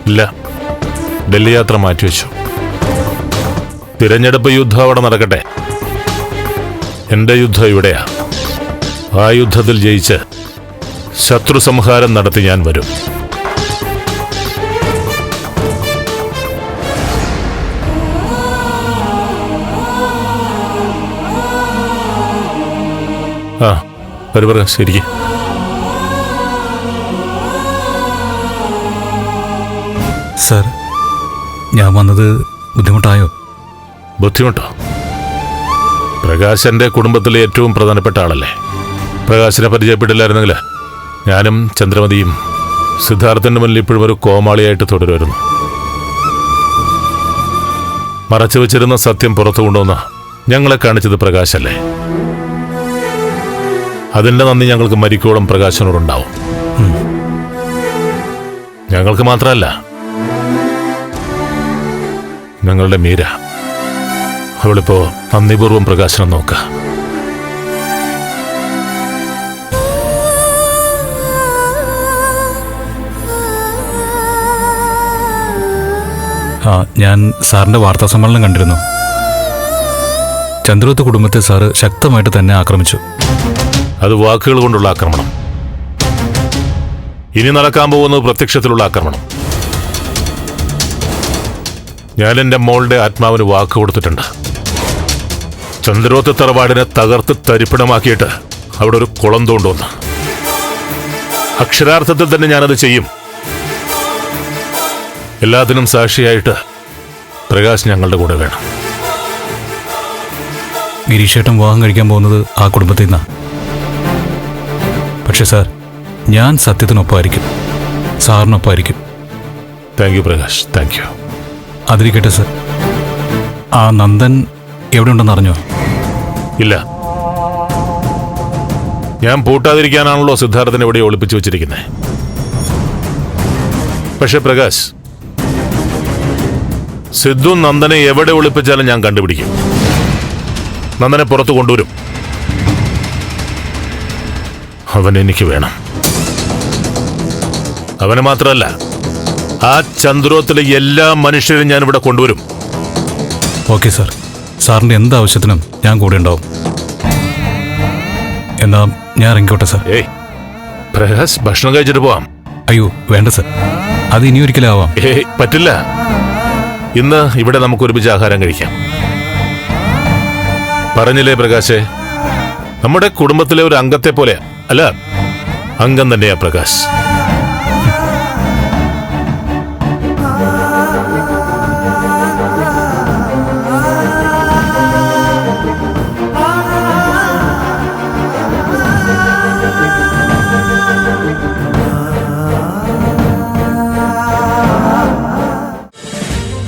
ഇല്ല, ഡൽഹി യാത്ര മാറ്റിവെച്ചു. തിരഞ്ഞെടുപ്പ് യുദ്ധം അവിടെ നടക്കട്ടെ. എന്റെ യുദ്ധം ഇവിടെയാ. ആ യുദ്ധത്തിൽ ജയിച്ച് ശത്രു സംഹാരം നടത്തി ഞാൻ വരും. ആ പ്രകാശ്, ശരിക്കും സർ, ഞാൻ വന്നത് ബുദ്ധിമുട്ടായോ? ബുദ്ധിമുട്ടോ? പ്രകാശ് എൻ്റെ കുടുംബത്തിലെ ഏറ്റവും പ്രധാനപ്പെട്ട ആളല്ലേ. പ്രകാശിനെ പരിചയപ്പെട്ടില്ലായിരുന്നെങ്കിൽ ഞാനും ചന്ദ്രമതിയും സിദ്ധാർത്ഥൻ്റെ മുന്നിൽ ഇപ്പോഴും ഒരു കോമാളിയായിട്ട് തുടരുമായിരുന്നു. മറച്ചു വെച്ചിരുന്ന സത്യം പുറത്തു കൊണ്ടുവന്ന ഞങ്ങളെ കാണിച്ചത് പ്രകാശല്ലേ. അതിൻ്റെ നന്ദി ഞങ്ങൾക്ക് മരിക്കോളം പ്രകാശനോടുണ്ടാവും. ഞങ്ങൾക്ക് മാത്രമല്ല, ഞങ്ങളുടെ മീര, അവളിപ്പോ നന്ദിപൂർവ്വം പ്രകാശനം നോക്ക. ഞാൻ സാറിന്റെ വാർത്താ സമ്മേളനം കണ്ടിരുന്നു. ചന്ദ്രോത്ത് കുടുംബത്തെ സാറ് ശക്തമായിട്ട് തന്നെ ആക്രമിച്ചു. അത് വാക്കുകൾ കൊണ്ടുള്ള ആക്രമണം. ഇനി നടക്കാൻ പോകുന്നത് പ്രത്യക്ഷത്തിലുള്ള ആക്രമണം. ഞാൻ എൻ്റെ മോളുടെ ആത്മാവിന് വാക്ക് കൊടുത്തിട്ടുണ്ട്. ചന്ദ്രോത്ത് തറവാടിനെ തകർത്ത് തരിപ്പിടമാക്കിയിട്ട് അവിടെ ഒരു കുളം തോണ്ടുവന്ന്. അക്ഷരാർത്ഥത്തിൽ തന്നെ ഞാനത് ചെയ്യും. എല്ലാത്തിനും സാക്ഷിയായിട്ട് പ്രകാശ് ഞങ്ങളുടെ കൂടെ വേണം. ഗിരീഷേട്ടൻ വിവാഹം കഴിക്കാൻ പോകുന്നത് ആ കുടുംബത്തിൽ നിന്നാ. പക്ഷെ സാർ, ഞാൻ സത്യത്തിനൊപ്പമായിരിക്കും, സാറിനൊപ്പമായിരിക്കും. Thank you Prakash, thank you. അതിരിക്കട്ടെ സർ, ആ നന്ദൻ എവിടെ ഉണ്ടെന്ന് അറിഞ്ഞോ? ഇല്ല, ഞാൻ പൂട്ടാതിരിക്കാനാണല്ലോ സിദ്ധാർത്ഥനെ ഇവിടെ ഒളിപ്പിച്ചു വെച്ചിരിക്കുന്നത്. പക്ഷെ പ്രകാശ്, സിദ്ധു നന്ദനെ എവിടെ ഒളിപ്പിച്ചാലും ഞാൻ കണ്ടുപിടിക്കും. നന്ദനെ പുറത്തു കൊണ്ടുവരും. അവൻ എനിക്ക് വേണം. അവന് മാത്രമല്ല, ആ ചന്ദ്രോത്തിലെ എല്ലാ മനുഷ്യരും ഞാൻ ഇവിടെ കൊണ്ടുവരും. ഓക്കെ സാർ, സാറിന്റെ എന്താവശ്യത്തിനും ഞാൻ കൂടെ ഉണ്ടാവും. എന്നാ ഞാൻ ഇറങ്ങിക്കോട്ടെ സാർ. ഏയ് പ്രകാശ്, ഭക്ഷണം കഴിച്ചിട്ട് പോവാം. അയ്യോ വേണ്ട സാർ, അത് ഇനി ഒരിക്കലും ആവാം. ഏയ് പറ്റില്ല. ഇന്ന് ഇവിടെ നമുക്ക് ഒരുമിച്ച് ആഹാരം കഴിക്കാം. പറഞ്ഞില്ലേ പ്രകാശേ, നമ്മുടെ കുടുംബത്തിലെ ഒരു അംഗത്തെ പോലെ അല്ല, അംഗം തന്നെയാ പ്രകാശ്.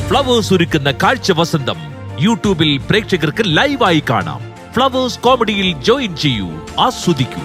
ഫ്ലവേഴ്സ് ഒരുക്കുന്ന കാഴ്ച വസന്തം യൂട്യൂബിൽ പ്രേക്ഷകർക്ക് ലൈവായി കാണാം. ഫ്ലവേഴ്സ് കോമഡിയിൽ ജോയിൻ ചെയ്യൂ, ആസ്വദിക്കൂ.